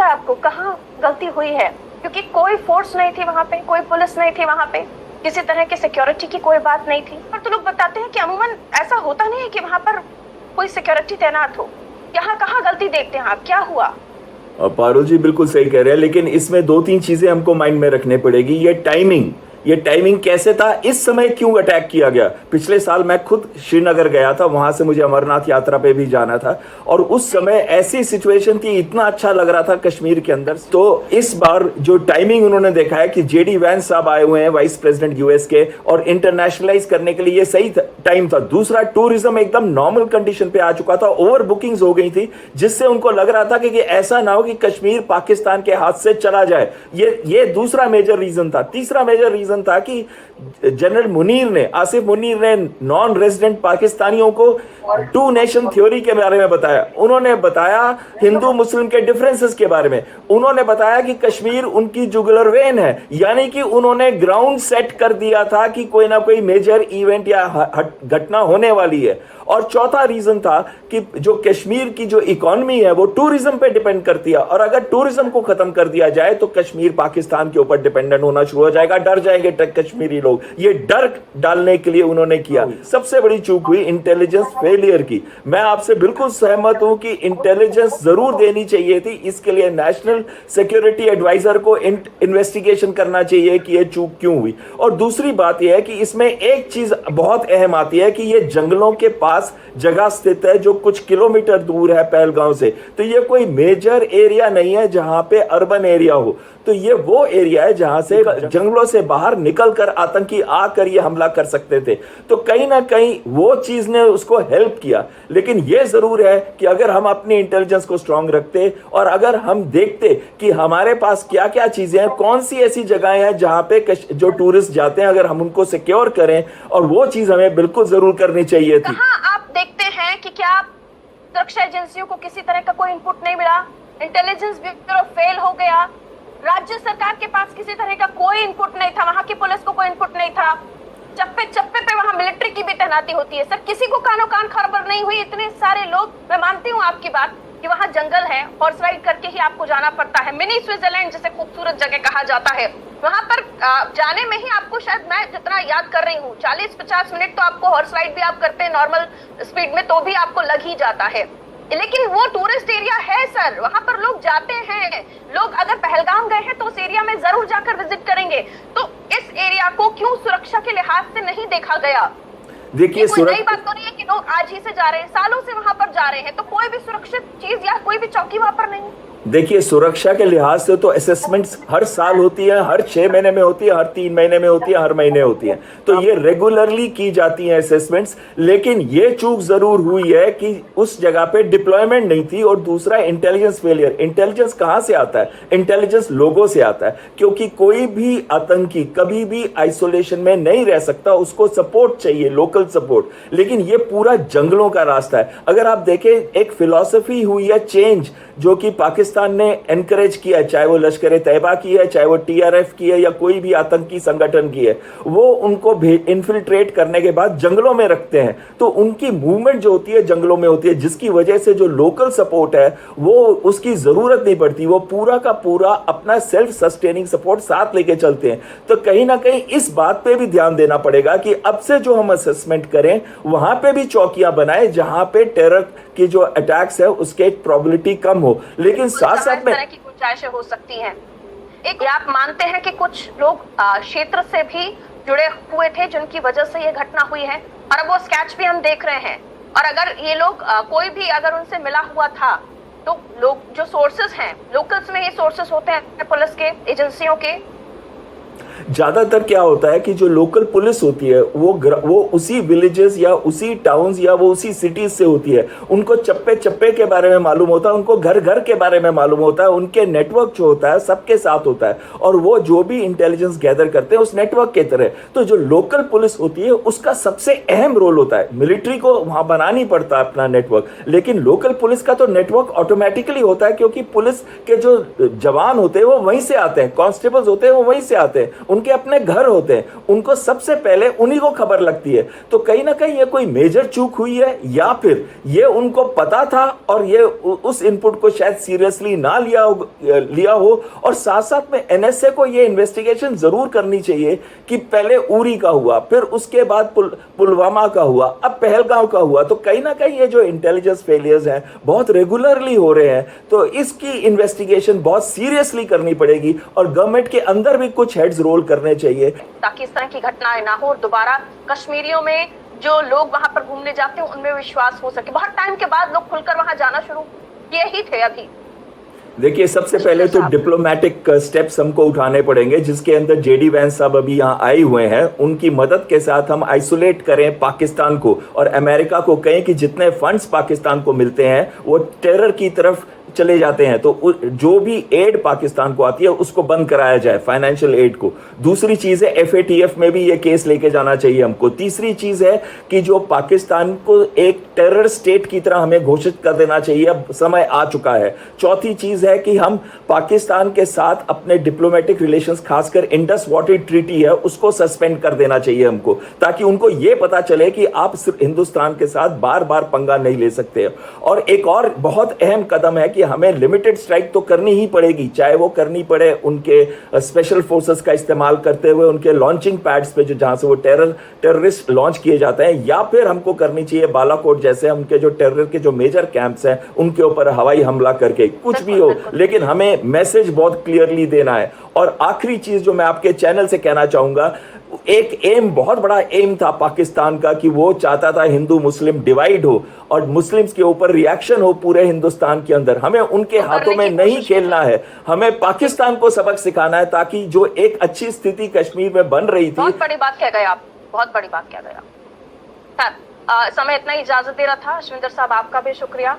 है आपको कहाँ गलती हुई है? क्योंकि कोई फोर्स नहीं थी वहां पे, कोई पुलिस नहीं थी वहां पे, किसी तरह की सिक्योरिटी की कोई बात नहीं थी। पर तो लोग बताते हैं कि अमूमन ऐसा होता नहीं है कि वहां पर कोई सिक्योरिटी तैनात हो। यहाँ कहाँ गलती देखते हैं आप, क्या हुआ? पारुल जी बिल्कुल सही कह रहे हैं, लेकिन इसमें दो तीन चीजें हमको माइंड में रखने पड़ेगी। ये टाइमिंग कैसे था, इस समय क्यों अटैक किया गया। पिछले साल मैं खुद श्रीनगर गया था, वहां से मुझे अमरनाथ यात्रा पे भी जाना था, और उस समय ऐसी सिचुएशन थी, इतना अच्छा लग रहा था कश्मीर के अंदर। तो इस बार जो टाइमिंग उन्होंने देखा है कि जेडी वैंस साहब आए हुए हैं, वाइस प्रेसिडेंट यूएस के, और इंटरनेशनलाइज करने के लिए ये सही टाइम था। दूसरा, टूरिज्म एकदम नॉर्मल कंडीशन पे आ चुका था, ओवर बुकिंग्स हो गई थी, जिससे उनको लग रहा था कि ऐसा ना हो कि कश्मीर पाकिस्तान के हाथ से चला जाए। ये दूसरा मेजर रीजन था। तीसरा मेजर रीजन था कि जनरल मुनीर ने, आसिफ मुनीर ने नॉन रेजिडेंट पाकिस्तानियों को टू नेशन थ्योरी के बारे में बताया। उन्होंने बताया हिंदू मुस्लिम के डिफरेंसेस के बारे में। उन्होंने बताया कि कश्मीर उनकी जुगुलर वेन है, यानी कि उन्होंने ग्राउंड सेट कर दिया था कि कोई ना कोई मेजर इवेंट या घटना होने वाली है। और चौथा रीजन था कि जो कश्मीर की जो इकोनॉमी है वो टूरिज्म पे डिपेंड करती है, और अगर टूरिज्म को खत्म कर दिया जाए तो कश्मीर पाकिस्तान के ऊपर डिपेंडेंट होना शुरू हो जाएगा। डर जाएंगे कश्मीरी लोग। ये डर डालने के लिए उन्होंने किया। सबसे बड़ी चूक हुई इंटेलिजेंस फेलियर की। मैं आपसे बिल्कुल सहमत हूं कि इंटेलिजेंस जरूर देनी चाहिए थी। इसके लिए नेशनल सिक्योरिटी एडवाइजर को इन्वेस्टिगेशन करना चाहिए कि ये चूक क्यों हुई। और दूसरी बात यह है कि इसमें एक चीज बहुत अहम आती है कि ये जंगलों के पास जगह स्थित है, जो कुछ किलोमीटर दूर है पहलगांव से। तो ये कोई मेजर एरिया नहीं है जहां पे अर्बन एरिया हो। तो ये वो एरिया है जहां से जंगलों से बाहर निकलकर आतंकी आकर ये हमला कर सकते थे। तो कहीं ना कहीं वो चीज ने उसको हेल्प किया। लेकिन ये जरूर है कि अगर हम अपनी इंटेलिजेंस को स्ट्रांग रखते, और अगर हम देखते कि हमारे पास क्या क्या चीजें हैं, कौन सी ऐसी जगहें हैं जहां पे जो टूरिस्ट जाते हैं, अगर हम उनको सिक्योर करें, और वो चीज हमें बिल्कुल जरूर करनी चाहिए थी। आप देखते हैं कि क्या सुरक्षा एजेंसियों को किसी तरह का कोई इनपुट नहीं मिला? इंटेलिजेंस ब्यूरो फेल हो गया। राज्य सरकार के पास किसी तरह का कोई इनपुट नहीं था, वहां की पुलिस को कोई इनपुट नहीं था। चप्पे चप्पे पे वहां मिलिट्री की भी तैनाती होती है सर, किसी को कानो कान खबर नहीं हुई। इतने सारे लोग, मैं मानती हूँ आपकी बात कि वहां जंगल है, हॉर्स राइड करके ही आपको जाना पड़ता है। मिनी स्विट्जरलैंड जिसे खूबसूरत जगह कहा जाता है, वहां पर जाने में ही आपको, शायद मैं जितना याद कर रही हूँ, 40-50 मिनट तो आपको हॉर्स राइड भी आप करते हैं नॉर्मल स्पीड में, तो भी आपको लग ही जाता है। लेकिन वो टूरिस्ट एरिया है सर, वहां पर लोग जाते हैं। लोग अगर पहलगाम गए हैं तो उस एरिया में जरूर जाकर विजिट करेंगे। तो इस एरिया को क्यों सुरक्षा के लिहाज से नहीं देखा गया? देखिए, कोई नई बात तो नहीं है कि लोग आज ही से जा रहे हैं, सालों से वहां पर जा रहे हैं, तो कोई भी सुरक्षित चीज या कोई भी चौकी वहां पर नहीं। देखिए, सुरक्षा के लिहाज से तो असेसमेंट्स हर साल होती है, हर 6 महीने में होती है, हर 3 महीने में होती है, हर महीने होती है। तो ये रेगुलरली की जाती हैं असेसमेंट्स। लेकिन ये चूक जरूर हुई है कि उस जगह पे डिप्लॉयमेंट नहीं थी। और दूसरा, इंटेलिजेंस फेलियर। इंटेलिजेंस कहां से आता है? इंटेलिजेंस लोगों से आता है, क्योंकि कोई भी आतंकी कभी भी आइसोलेशन में नहीं रह सकता, उसको सपोर्ट चाहिए, लोकल सपोर्ट। लेकिन ये पूरा जंगलों का रास्ता है। अगर आप देखें, एक फिलॉसफी हुई है चेंज, जो कि पाकिस्तान ने एनकरेज किया है, चाहे वो लश्कर तैयबा की है, चाहे वो टीआरएफ की है, या कोई भी आतंकी संगठन की है। वो उनको इन्फिल्ट्रेट करने के बाद जंगलों में रखते हैं, तो उनकी मूवमेंट जो होती है जंगलों में होती है, जिसकी वजह से जो लोकल सपोर्ट है वो उसकी जरूरत नहीं पड़ती। वो पूरा का पूरा अपना सेल्फ सस्टेनिंग सपोर्ट साथ लेके चलते हैं। तो कहीं ना कहीं इस बात पे भी ध्यान देना पड़ेगा कि अब से जो हम असेसमेंट करें, वहां पे भी चौकियां बनाए जहां पे टेरर की जो अटैक्स है उसके एक प्रोबेबिलिटी कम हो। लेकिन साथ साथ में की गुंजाइशें हो सकती हैं। एक, आप मानते हैं कि कुछ लोग क्षेत्र से भी जुड़े हुए थे जिनकी वजह से ये घटना हुई है, और अब वो स्केच भी हम देख रहे हैं। और अगर ये लोग कोई भी अगर उनसे मिला हुआ था, तो लोग जो सोर्सेस हैं, लोकल्स में ये सोर्सेस होते हैं पुलिस के, एजेंसियों के, ज्यादातर क्या होता है कि जो लोकल पुलिस होती है वो उसी विलेजेस या उसी टाउन्स या वो उसी सिटीज से होती है। उनको चप्पे चप्पे के बारे में मालूम होता है, उनको घर घर के बारे में मालूम होता है, उनके नेटवर्क जो होता है सबके साथ होता है, और वो जो भी इंटेलिजेंस गैदर करते हैं उस नेटवर्क के तरह। तो जो लोकल पुलिस होती है उसका सबसे अहम रोल होता है। मिलिट्री को वहां बनाना ही पड़ता है अपना नेटवर्क, लेकिन लोकल पुलिस का तो नेटवर्क ऑटोमेटिकली होता है, क्योंकि पुलिस के जो जवान होते हैं वो वहीं से आते हैं, कांस्टेबल्स होते हैं वो वहीं से आते हैं। उनके अपने घर होते हैं, उनको सबसे पहले उन्हीं को खबर लगती है। तो कहीं ना कहीं ये कोई मेजर चूक हुई है, या फिर ये उनको पता था और ये उस इनपुट को शायद सीरियसली ना लिया हो। और साथ साथ में एनएसए को ये इन्वेस्टिगेशन जरूर करनी चाहिए कि पहले उरी का हुआ, फिर उसके बाद पुलवामा का हुआ, अब पहलगांव का हुआ। तो कहीं ना कहीं ये जो इंटेलिजेंस फेलियर्स हैं बहुत रेगुलरली हो रहे हैं, तो इसकी इन्वेस्टिगेशन बहुत सीरियसली करनी पड़ेगी और गवर्नमेंट के अंदर भी कुछ हेड्स रोल करने चाहिए ताकि इस तरह की घटनाएं ना हो और दोबारा कश्मीरियों में जो लोग वहां पर घूमने जाते हैं उनमें विश्वास हो सके। बहुत टाइम के बाद लोग खुलकर वहां जाना शुरू किए ही थे। अभी देखिए, सबसे पहले तो डिप्लोमेटिक स्टेप्स हमको उठाने पड़ेंगे, जिसके अंदर जेडी वैंस साहब अभी यहाँ आए हुए हैं। उनकी मदद के साथ हम आइसोलेट करें पाकिस्तान को और अमेरिका को कहें कि जितने फंड्स पाकिस्तान को मिलते हैं वो टेरर की तरफ चले जाते हैं, तो जो भी एड पाकिस्तान को आती है उसको बंद कराया जाए, फाइनेंशियल एड को। दूसरी चीज है एफएटीएफ में भी ये केस लेके जाना चाहिए हमको। तीसरी चीज है कि जो पाकिस्तान को एक टेरर स्टेट की तरह हमें घोषित कर देना चाहिए, अब समय आ चुका है। चौथी चीज है कि हम पाकिस्तान के साथ अपने डिप्लोमेटिक रिलेशंस, खासकर इंडस वाटर ट्रीटी है उसको सस्पेंड कर देना चाहिए हमको, ताकि उनको ये पता चले कि आप सिर्फ हिंदुस्तान के साथ बार बार पंगा नहीं ले सकते। और एक और बहुत अहम कदम है कि हमें लिमिटेड स्ट्राइक तो करनी ही पड़ेगी, चाहे वो करनी पड़े उनके स्पेशल फोर्सेस का इस्तेमाल करते हुए उनके लॉन्चिंग पैड्स पे, जो जहां से वो टेररिस्ट लॉन्च किए जाते हैं, या फिर हमको करनी चाहिए बालाकोट जैसे उनके जो टेरर के जो मेजर कैंप्स हैं उनके ऊपर हवाई हमला करके, कुछ भी हो, लेकिन हमें मैसेज बहुत क्लियरली देना है। और आखिरी चीज जो मैं आपके चैनल से कहना चाहूंगा, एक एम, बहुत बड़ा एम था पाकिस्तान का कि वो चाहता था हिंदू मुस्लिम डिवाइड हो और मुस्लिम्स के ऊपर रिएक्शन हो पूरे हिंदुस्तान के अंदर। हमें उनके हाथों में नहीं खेलना है, हमें पाकिस्तान को सबक सिखाना है, ताकि जो एक अच्छी स्थिति कश्मीर में बन रही थी। बहुत बड़ी बात कह गए आप, बहुत बड़ी बात कह गए आप। समय इतना ही इजाजत दे रहा था। अश्विंदर साहब आपका भी शुक्रिया।